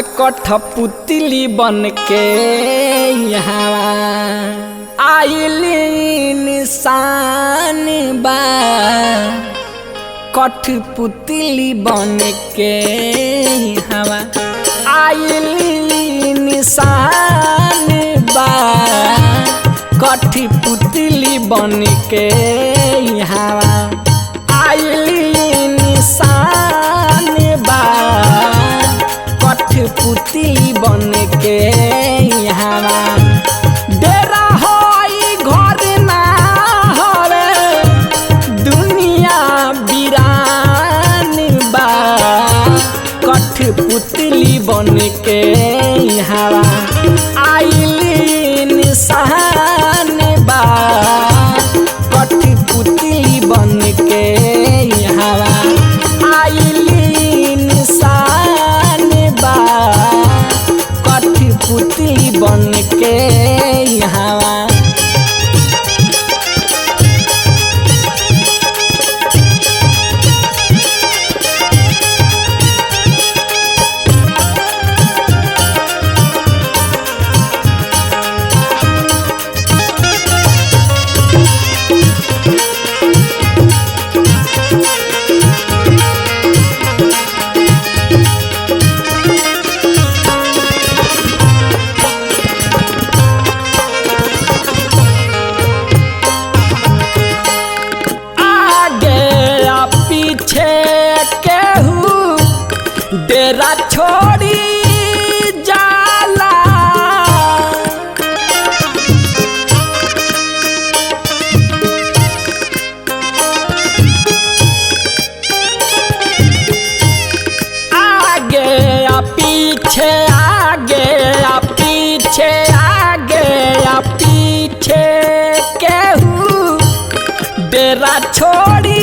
कठपुतली बन के यहाँ आइली निशान बा। कठपुतली बन के यहाँ आइली निशान बा। कठपुतली बन के यहाँ आइली निशान बा। कठपुतली बन के यहाँ डेरा होई घर ना हवे दुनिया वीरान बा। कठपुतली बन के यहाँ आइली निशान बा। कठपुतली बन के यहाँ आइली निशान बा। कठपुतली बन के यहाँ डेरा छोड़ी जाला। आगे या पीछे आगे या पीछे आगे या पीछे केहू डेरा छोड़ी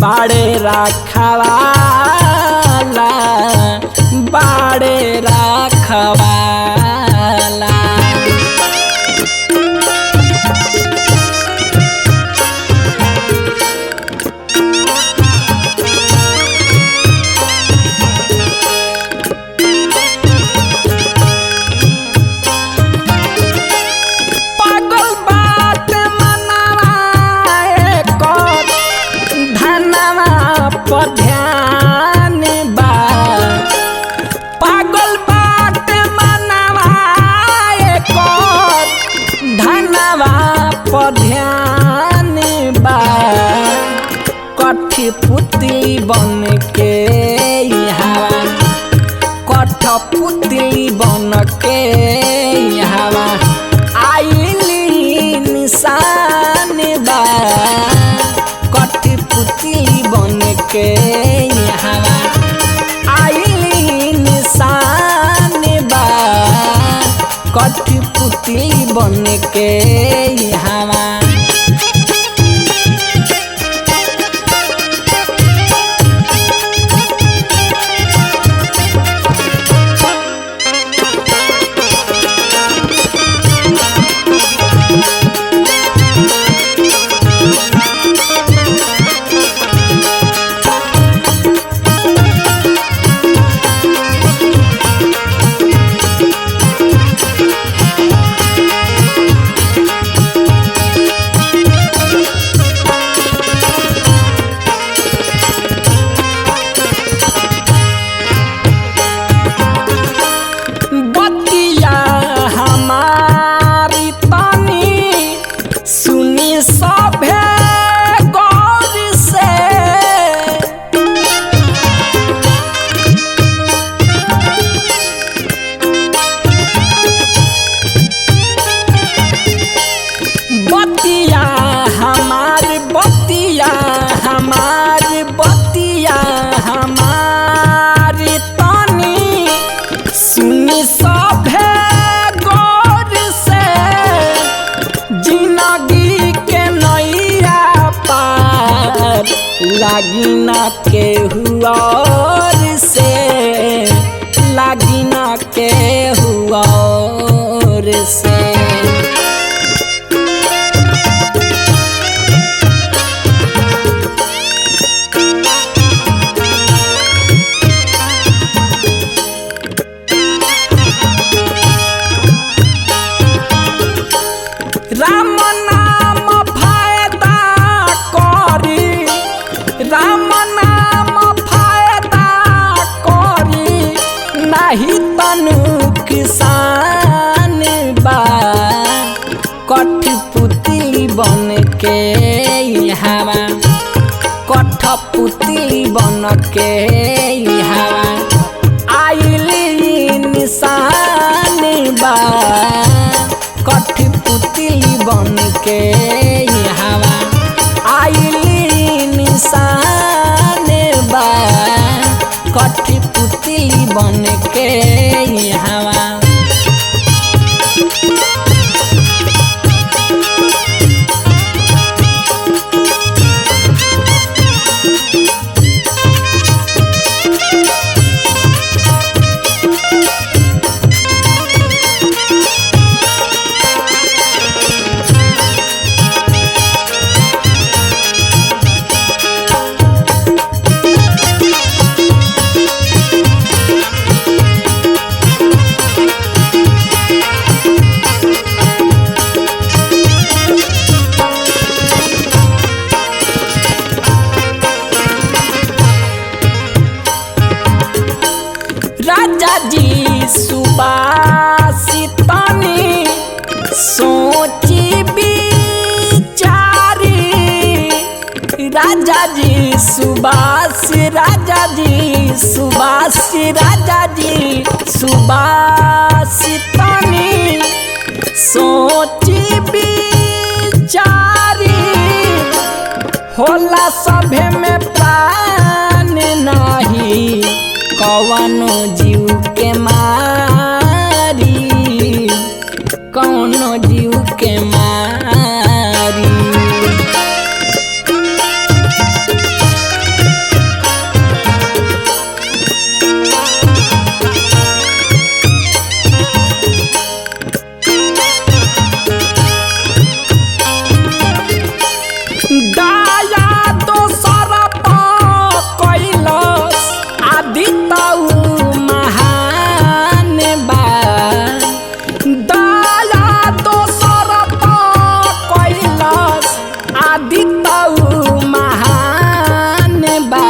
बाड़े रखवाला बाड़े रखवाला। पागल बात पर ध्यान बा। पागल बाट मनवा धनवा पर ध्यान बा। कठपुतली बन के यहाँ कठपुतली बन के यहाँ आइली निशान बा। कठपुतली बन के यहाँ आइली निशान बा। कठपुतली बन के यहाँ लागिना केहू और से लागिना केहू और से राम नाम फायदा करी नहीं तनु किसान बा कठपुतली बन के हवा कठपुतली बन के हवा आइली निशान बा कठपुतली बन के हवा आइली निशान बा कठपुतली बन के हवा राजा जी सुबासितनी सोची बिचारी राजा जी सुबासी राजा जी सुबासी राजा जी सुबासितनी सोची बिचारी होला सभे में प्राण नहीं कौनो जीव के मारी कौनो जीव के मारी दाया तो सरप कैलस आदि महान बा दाया तो सरप कैलस आदि महान बा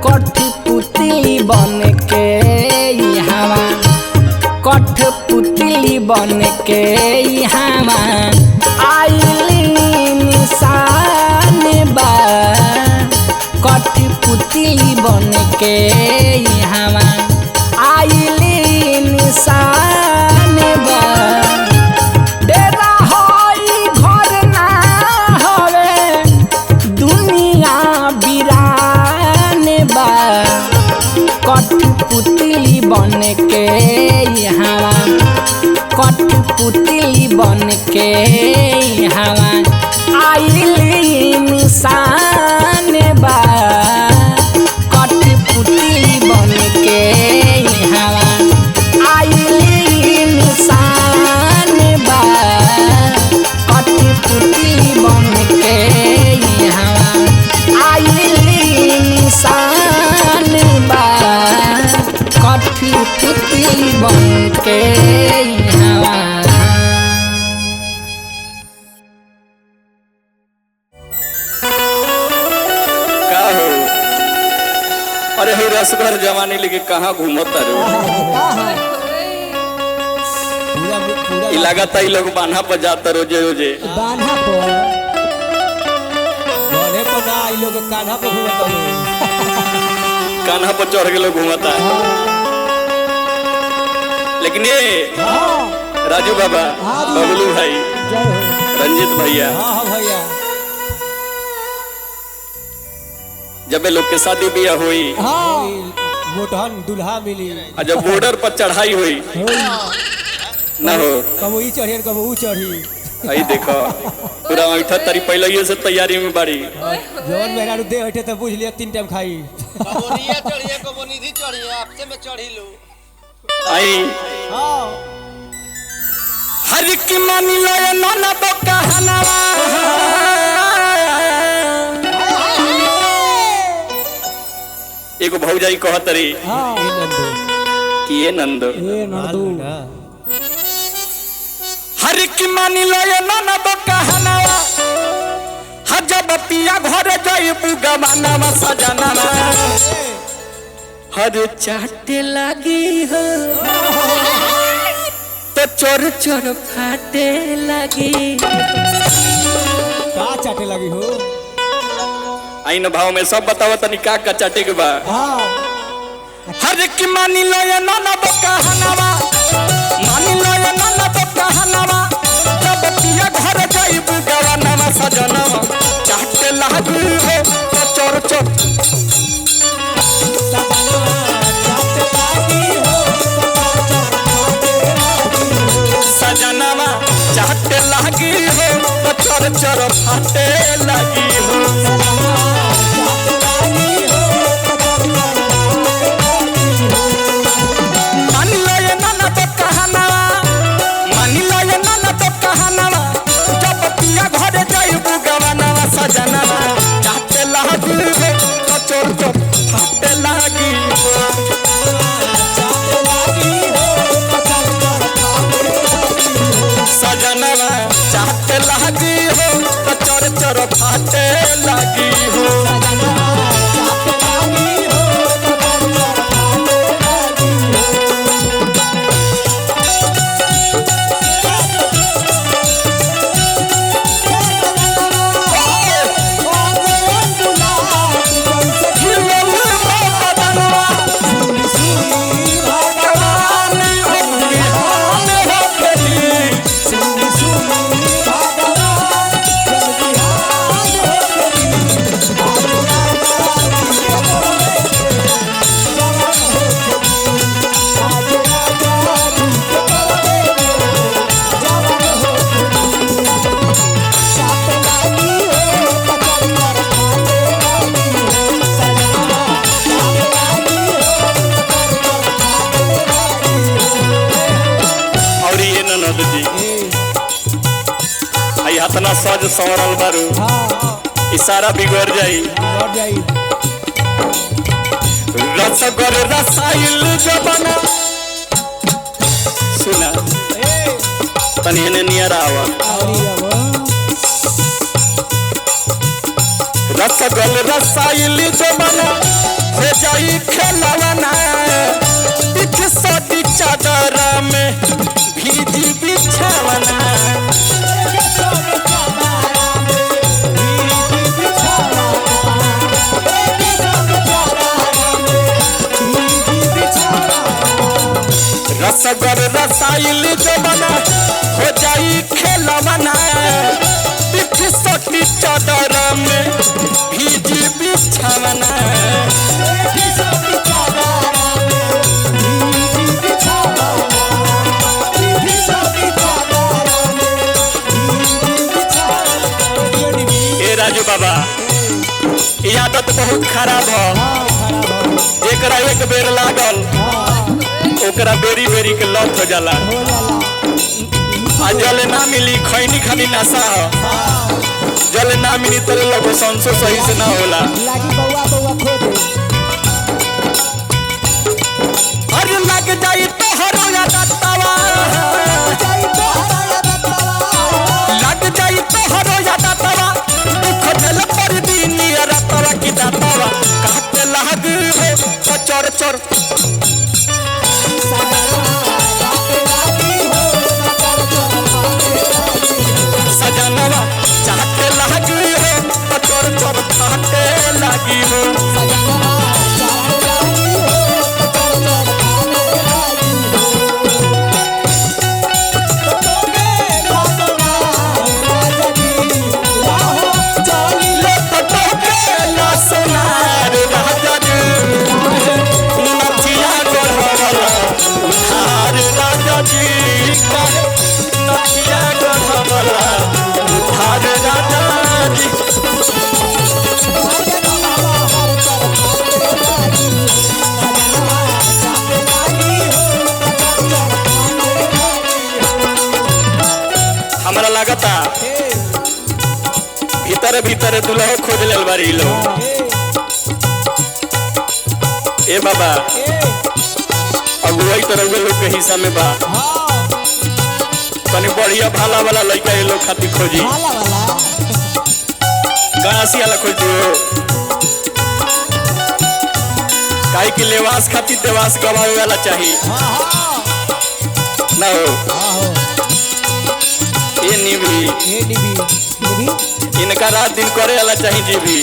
कठपुतली बन के हवा कठपुतली बन के हवा आइली निशान बा कठपुतली बन के हवा आइली निशान बा डेरा होई घर ना हवे दुनिया बिरान बा कठपुतली बन के हवा कठपुतली बन के हवा आइली निशान बा कठपुतली बन के हवा आइली निशान बा कठपुतली बन के हवा आइली निशान बा कठपुतली बन के हवा अरे हे रसभर जवानी लेके कहाँ घूमता रे लगाता ही लोग बान्हा पर जाता रोजे रोजे बान्हा पर घरे पर ना ई लोग कान्हा पर घूमता कान्हा पर चढ़ के लोग घूमता है लेकिन ये राजू बाबा बबलू भाई रंजित भैया हाँ भैया जब लोग के शादी बियाह हुई मोटहन दुल्हा मिली जब बॉर्डर पर चढ़ाई हुई ना हो कबू ई चढ़ी कबू ऊ चढ़ी आई देखो पूरा ऐठा तारी पहले से तैयारी में बाड़ी जवन मेरा दे बैठे तो बुझ लिया 3 टाइम खाई कबोनिया चढ़िए कबोनिधि चढ़िए आपसे में चढ़ी लो आई हां हर की मानी लो नाना तो कहनवा एगो भौजाई कहत रही हां ए नंदो कि ये नंदो हर की मानी लो नाना तो कहनवा जब पिया घरे जो जाई बुगवाना सजनावा हर चाटे लगी हो तो चोर चोर फाटे लगी। का चाटे लगी हो? आई न भाव में सब बतावा तनी का चाटे के बा। हाँ हर की मानी लो ये नाना बकहनावा मानी लो ये नाना बकहनावा जब पिया घर जाई बुगवाना सजनावा चाटे लगी हो तो चोर चोर सजनावा चाटे लगी हो तो चोर चोर फाटे लगी हो। सजनावा चाटे लगी हो तो चोर चोर फाटे लगी सजनावा चाटे लगी हो तो चोर चोर फाटे लगी हो। इतना सज संवरल बारू इशारा बिगड़ जाई रसगर रसाइल जबना सुना तनी ने नियर आवा रसगर रसाइल जबना हो जाई खेलवाना बिछ सदी चादर में भीजी बिछावना रसगर रसाइल जबना हो जाई खेलवाना बिछ सदी चादर में भीजी बिछावना राजू बाबा ये आदत बहुत खराब है जेकरा एक बेर लागल ओकरा बेरी बेरी के लत हो जाला आ जले ना मिली खैनी खाली नशा जले ना मिली तो लगो संसो सही से ना होला अरे लग जाई तो हरो या दत्तावा लग जाई तो हरो या दत्तावा खजल पर दीनी रतवा की दत्तावा कहते लग हो चोर चोर सजनवा चाहते लगी हो चोर चोर खाते लगी हो हमरा लगता भीतर भीतर दुल्हा खोज लेल बारी लो ए बाबा अगुवाई तरह लोग के हिस्सा में बा तनी बढ़िया भाला वाला लड़का ये लोग खातिर खोजी गणासी वाला खोल दियो काहे कि लेवास खातिर देवास गवावे वाला चाहिए ना हो ये निभी ए निभी इनका रात दिन करे वाला चाहिए जीवी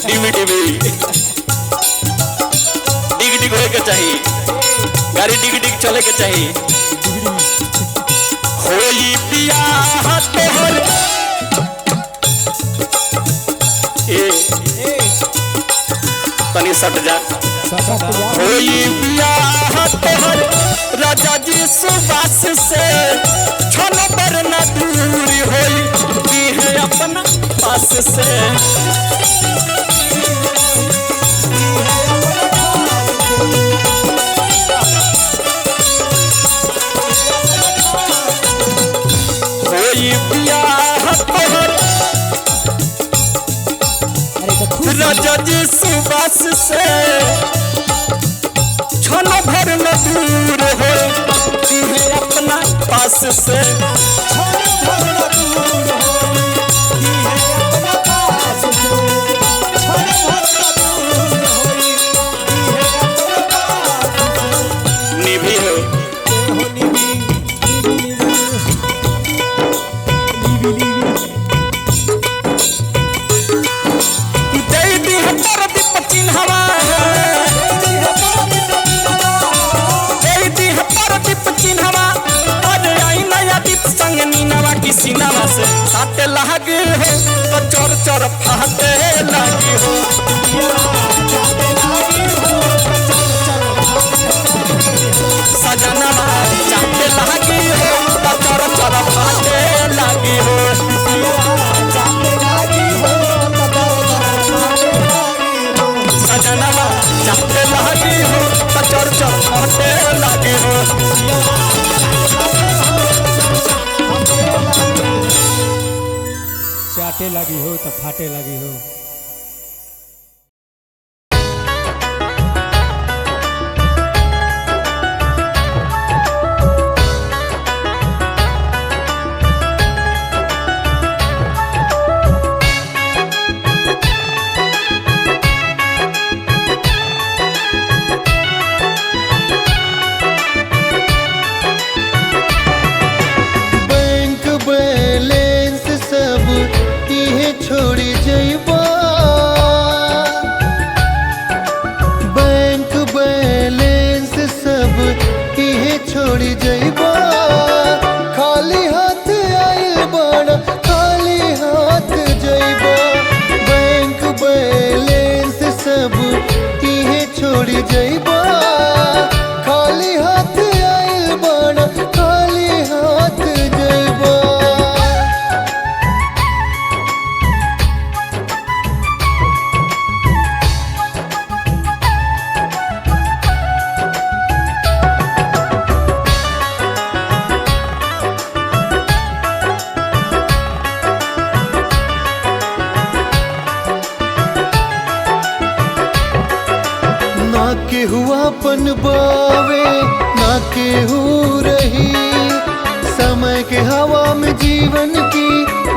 डीवी डीवी डिग डिग होए के चाहिए गाड़ी डिग डिग चले के चाहिए होली बियाह तोहर ए तनी सट जा होली बियाह तोहर राजा जी सुबास से छोनो पर न दूर होई दी है अपना पास से होई बियाह तोहर राजा जी सुबास से छोनो भर न दूर हो है अपना पास से निभी हो सीनावा से साटे लागे हो तो चोर चोर फाटे लागे हो सजनवा चाटे लागे हो तो चोर चोर फाटे लागे हो सजनवा चाटे लागे हो तो चोर चोर फाटे लागे हो चाटे लगी हो तो फाटे लगी हो छोड़ी जइबा बैंक बैलेंस सब इहे छोड़ी जइबा खाली हाथ आइल बाड़ा खाली हाथ जइबा बैंक बैलेंस सब इहे छोड़ी जइबा खाली हाथ आइल बाड़ा खाली हाथ जइबा केहू अपन बावे ना केहू रही समय के हवा में जीवन की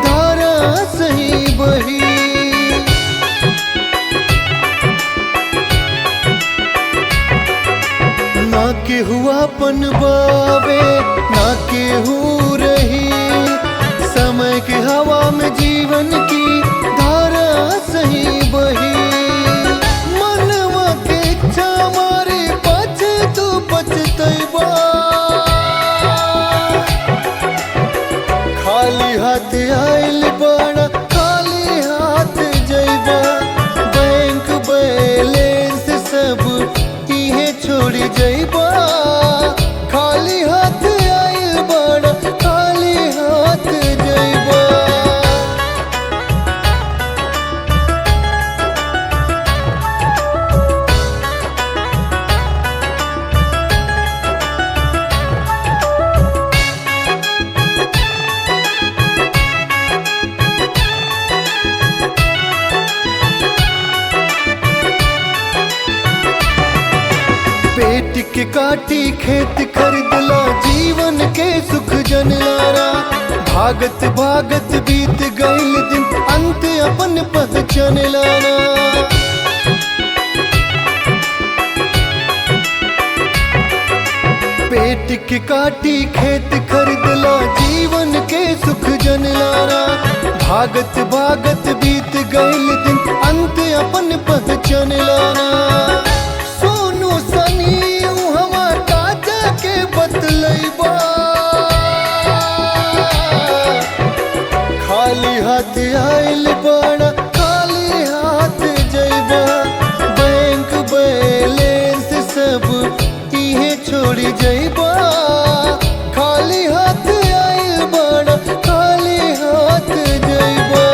धारा सही बही ना केहू अपन बावे ना केहू रही समय के हवा में जीवन की धारा सही बही खाली हाथ आइल बाड़ा खाली हाथ जइबा बैंक बैलेंस सब इहे छोड़ी जइबा खाली हाथ आइल बाड़ा के काटी खेत खरीदला जीवन के सुख जनलारा भागत भागत बीत गईल दिन अंत अपन पहचान लाना पेट के काटी खेत खरीदला जीवन के सुख जनलारा भागत भागत बीत गईल दिन अंत अपन पहचान लाना सोनू सनी हवा काजा के बतलैबा खाली हाथ आइल बड़ा खाली हाथ जैबा बैंक बैलेंस सब इहे छोड़ी जैबा खाली हाथ आइल बड़ा खाली हाथ जैबा।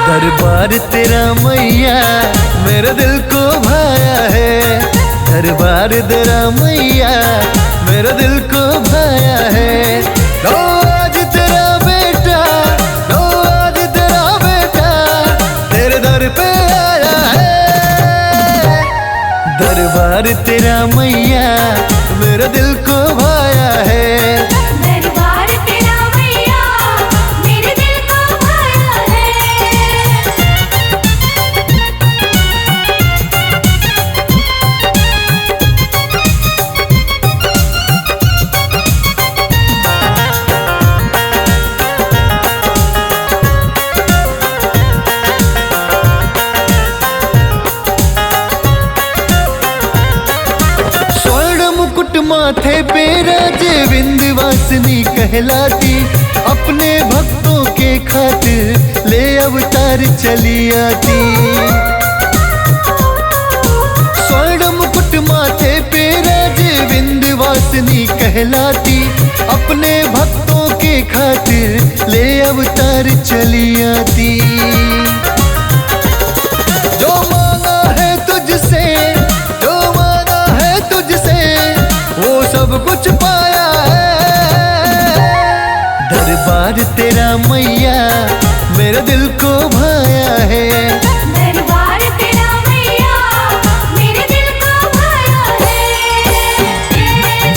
दरबार तेरा मैया मेरा दिल को भाया है दरबार तेरा मैया मेरा दिल को भाया है लो आज तेरा बेटा लो आज तेरा बेटा तेरे दर पे आया है दरबार तेरा मैया मेरा दिल को भाया है माथे पे राजे विंध्यवासिनी कहलाती अपने भक्तों के खातिर ले अवतार चली आती स्वर्ण मुकुट माथे पे राजे विंध्यवासिनी कहलाती अपने भक्तों के खातिर ले अवतार चली आती जो मांगा है तुझसे जो मांगा है तुझसे वो सब कुछ पाया है दरबार तेरा मैया मेरा दिल को भाया है दरबार तेरा मैया मेरे दिल को भाया है जय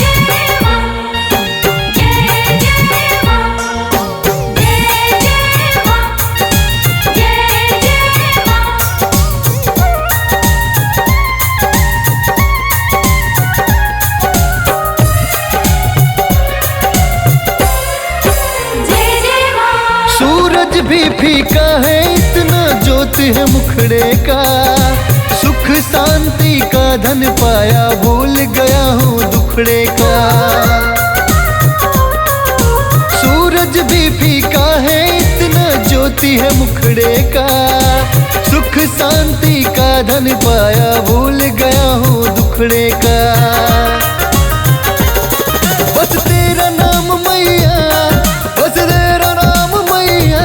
जय मां जय जय मां जय जय मां जय जय मां सूरज भी फीका है इतना ज्योति है मुखड़े का सुख शांति का धन पाया भूल गया हूँ दुखड़े का सूरज भी फीका है इतना ज्योति है मुखड़े का सुख शांति का धन पाया भूल गया हूँ दुखड़े का बस तेरा नाम मैया बस तेरा नाम मैया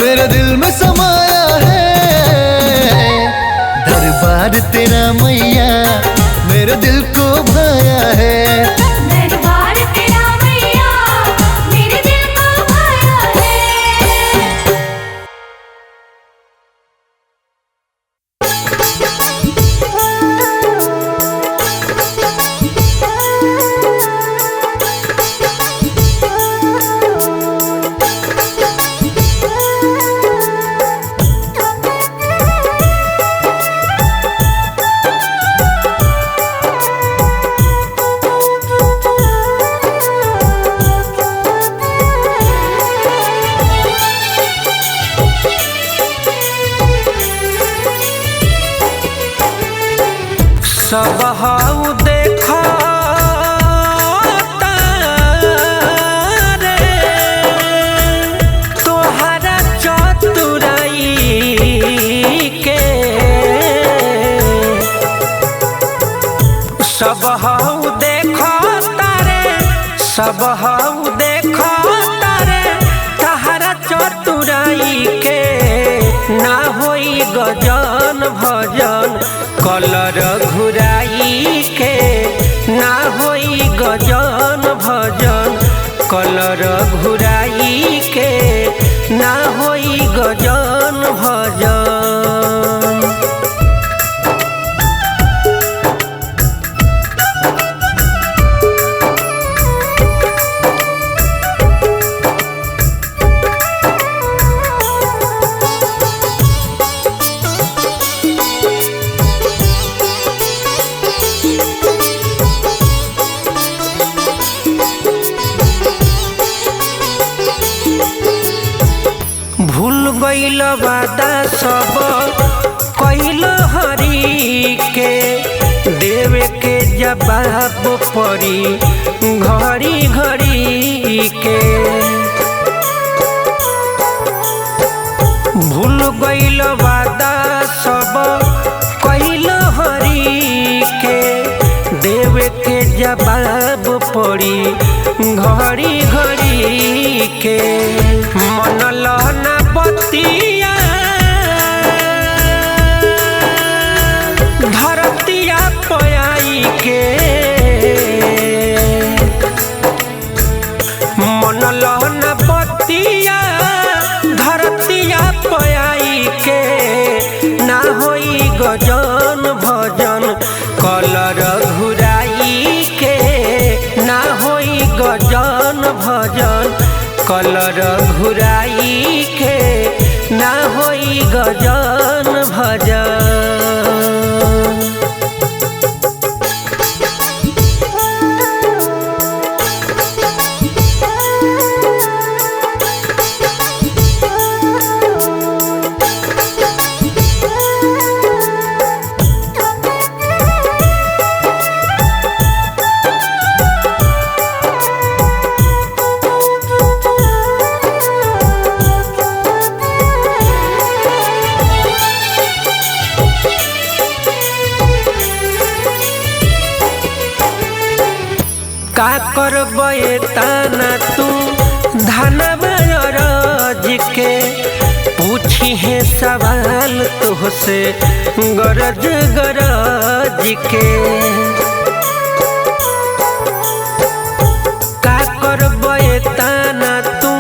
मेरे दिल में समाया है दरबार तेरा मैया मेरे दिल को भाया है दरबार तेरा मैया मेरे दिल को भाया है सब हाउ देखा तारे तोहरा चतुराई के सब हाउ देखा तारे सब हऊ देखो तारे तहरा चतुराई के ना होई गजन भजन कलर घुराई के ना होई गजन भजन कलर घुराई के ना होई गजन भजन। भूल गइल वादा सब कइल हरी के देवे के जवाब पड़ी घड़ी घड़ी के। भूल गइल वादा सब कइल हरी के देवे के जवाब पड़ी घड़ी घड़ी के। मन लहना बतिया धरतिया पयाई के मन लहना बतिया धरतिया पयाई के ना होई गजन भजन कलर घुराई के ना होई गजन भजन कलर घुराई के ना होई गजन भजन। का करबे ताना तू धनबाज के पूछी है सवाल तुहसे गरज गरज के। का करबे ताना तू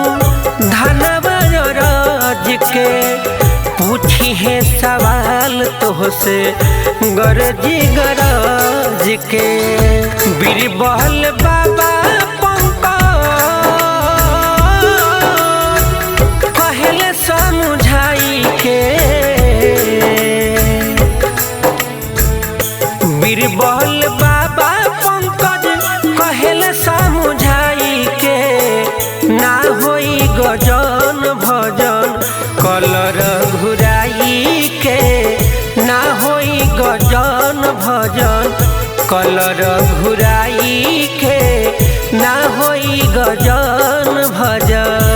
धनबाज के पूछी है सवाल तुहसे गरज गरज के। बीरबल बाबा पंकज कहले समझाई के बीरबल बाबा पंकज कहले समझाई के ना होई गजन भजन कलर घुराई के ना होई गजन भजन कलर घुराई के ना होई गजन भजन।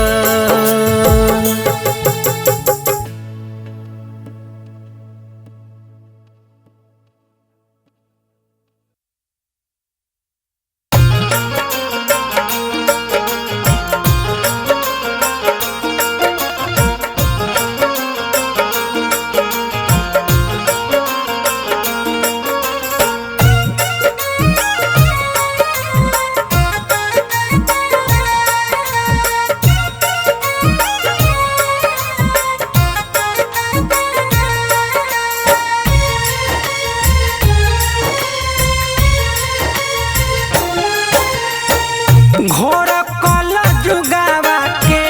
घोर कल जुगावा के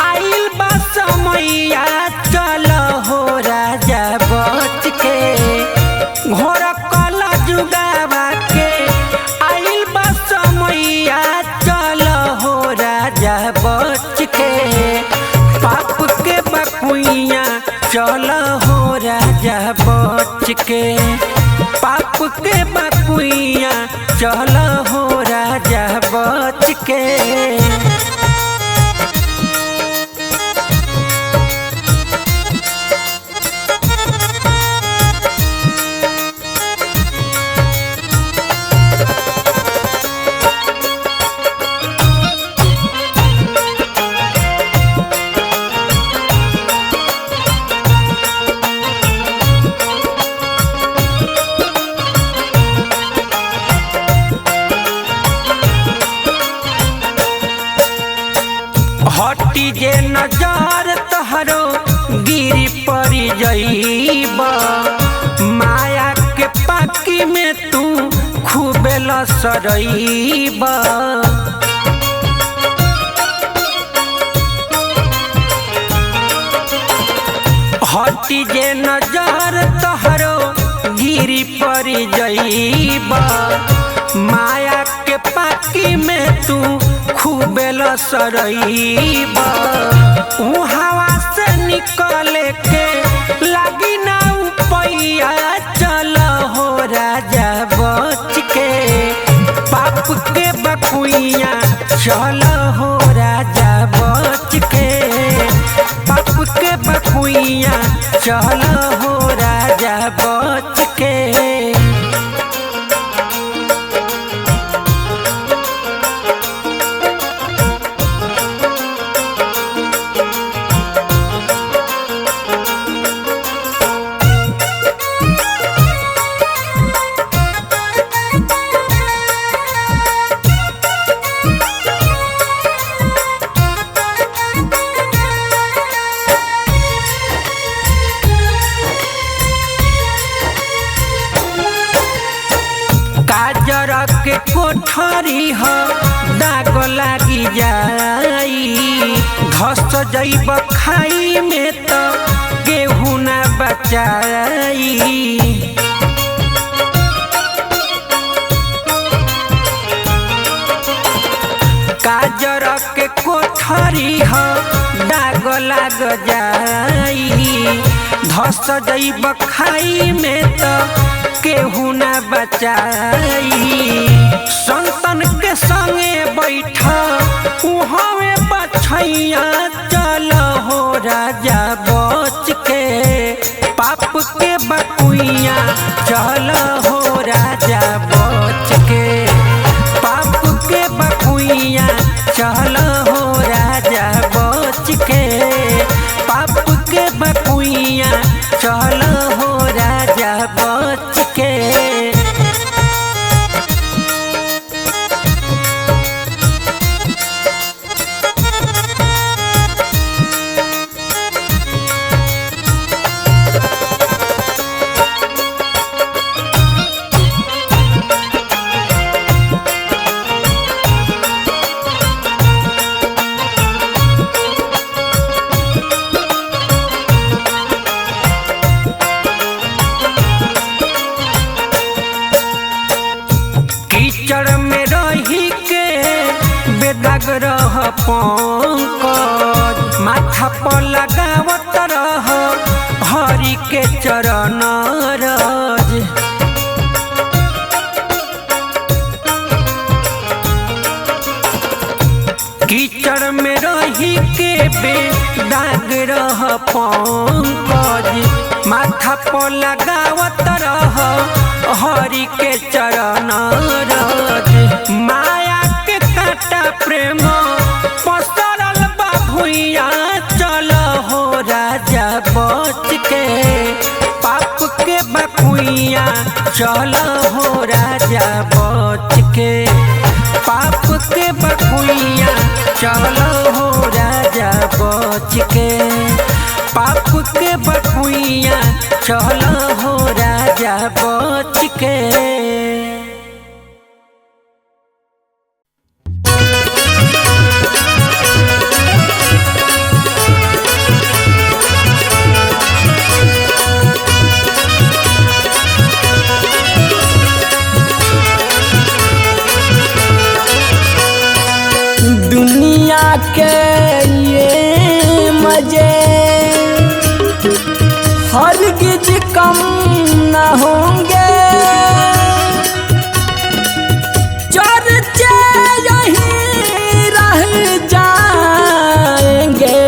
आइल बा समैया चल हो राजा बच के। घोर कल जुगावा के आइल बा समैया चल हो राजा बच के। पाप के बकुइया चल हो राजा बच के। पाप के बकुइया चल हो राजा बच के। जईब माया के पाकी में तू खूबे लसरईब हटी जे नजर तोहरो गिरी पर जईब माया के पाकी में तू खूबे लसरईब हवा से निकले के लगी ना उपैया चल हो राजा बच के पाप के बकुइया चल हो राजा बच के पाप के बकुइया चल हो राजा बच के काजर के कोठरी ह दाग लागी जाई धस जईब खाई में तो गेहूं ना बचाई काजर के कोठरी ह दाग लाग जाई धस जईब खाई में तो केहू ना बचाई संतन के संगे बैठा उहावे बछैया चल हो राजा बच के पाप के बकुइया चल हो राजा बच के पाप के बकुइया चल हो राजा बच के पाप के बकुइया चल हो राजा बच के कीचड़ में रही के बेदाग रह पंकज माथा पर लगावत रह हरि के चरण रज कीचड़ में रही के बेदाग रह पंकज माथा पर लगावत रह हरि के चरण रज माया के काटा प्रेम पसरल बा भुइया चल हो राजा बच के पाप के बकुइया चल हो राजा बच के पाप के बकुइया चल हो राजा बच के पाप के बकुइया चल हो राजा बच के दुनिया के ये मजे हरगिज कम न होंगे, चर्चे यहीं रह जाएंगे,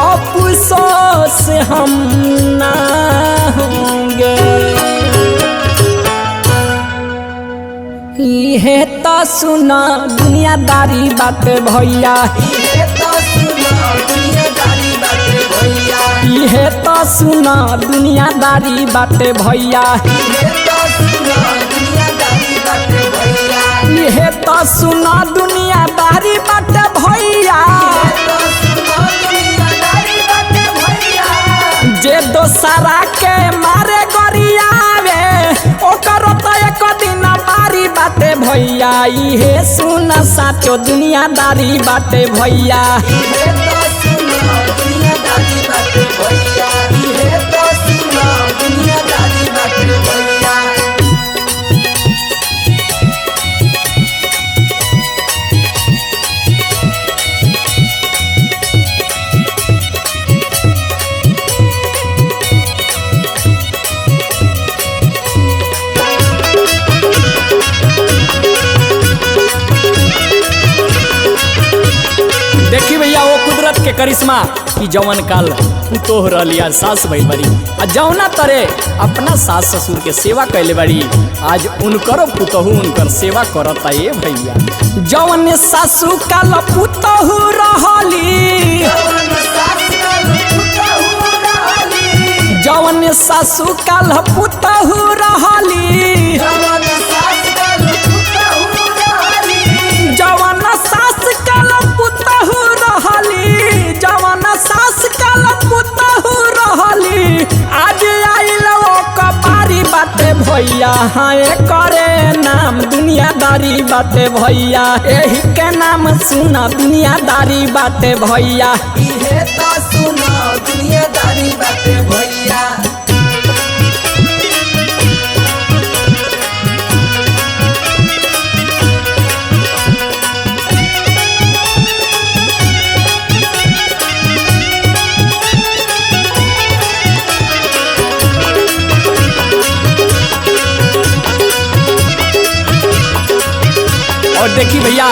अफसोस हम न होंगे। ये तो सुना दुनियादारी बात भैया, ये तो सुना दुनियादारी बात भैया, ये तो सुना दुनियादारी बात भैया, ये तो सुना दुनियादारी बात भैया, दोसरा के मारे गरियावे ओकर तो एक दिन बारी बाटे भैया इहे सुन साचो दुनियादारी बाटे भैया इहे तो सुनो दुनियादारी बाटे भैया इहे तो सुनो दुनियादारी बाटे भैया देखी भैया वो कुदरत के करिश्मा की जवन काल पुतोह रलिया सास भई बड़ी आ जौना तरे अपना सास ससुर के सेवा कैले बड़ी आज उनकर पुतोहू उनकर सेवा करता ये भैया जवन सासू काल पुतोहू रहली जवन सासू काल पुतोहू रहली जवन सास काल पुतोहू रहली जवन सास काल पुतोहू रहली आज आइल ओ कपारी बाटे भैया हाँ करे नाम दुनियादारी बाटे भैया एही के नाम सुना दुनियादारी बाटे भैया इहे तो सुनो दुनियादारी बाटे भैया और देखी भैया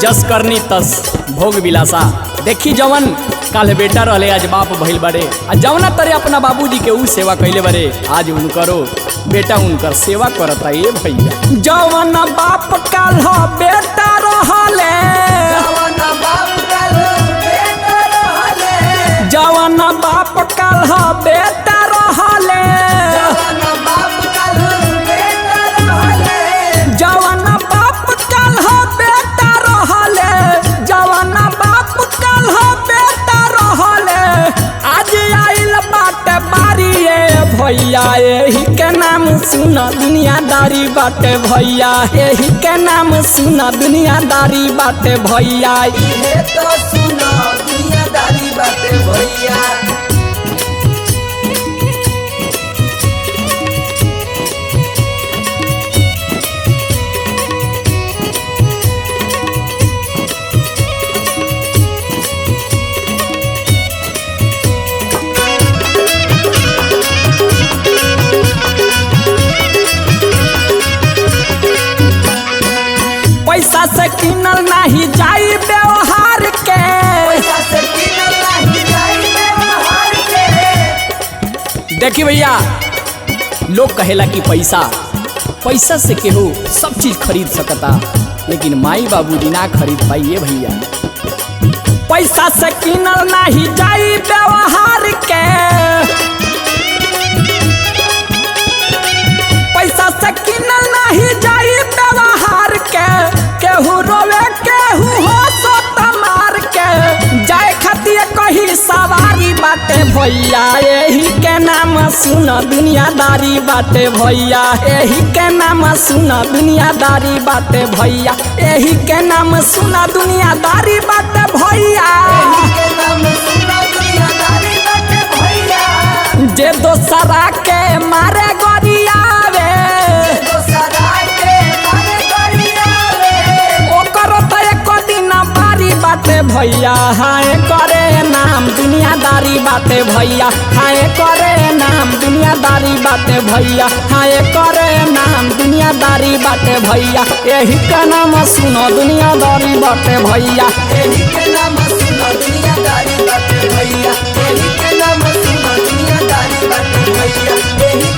जस करनी तस भोग विलासा देखी जवन काल बेटा रहले आज बाप भइल बड़े आ जवना तरे अपना बाबूजी के ऊ सेवा कैले बड़े आज उनकरो बेटा उनकर सेवा करता ये भैया जवन बाप काल बेटा रहले जवन बाप काल बेटा रहले जवन बाप काल बेटा रहले जवन बाप काल बेटा रहले जवन बाप काल बेटा रहले जवन बाप काल बेटा रहले आज आइल बाटे बारी ये भैया एही के नाम सुना दुनियादारी बाटे भैया एही के नाम सुना दुनियादारी बाटे भैया इहे तो सुनो दुनियादारी बाटे भैया पैसा से किनल नहीं जाई व्यवहार के पैसा से किनल नहीं जाई व्यवहार के देखी भैया लोग कहेला कि पैसा से केहू सब चीज खरीद सकता लेकिन माई बाबूजी ना खरीद पाइए भैया पैसा से किनल नहीं जाई व्यवहार के पैसा से किनल नहीं जाई व्यवहार के केहू रोवे केहू हो सत मार के जाए खातिर कही सवारी बाटे भैया एही के नाम सुना दुनियादारी बाटे भैया एही के नाम सुना दुनियादारी बाटे भैया एही के नाम सुना दुनियादारी बाटे भैया के नाम सुनो दुनियादारी बाटे भैया जे दोसरा के मारे गरियावे दोसरा के मारे गरियावे ओकर तो एक दिन बारी बाटे भैया हाय करे नाम दुनियादारी बाटे भैया हाय करे नाम दुनियादारी बाटे भैया हाय करे नाम दुनियादारी बाटे भैया एही का नाम सुनो दुनियादारी बाटे भैया एही के नाम सुनो दुनियादारी बाटे भैया एही के नाम सुनो दुनियादारी बाटे भैया एही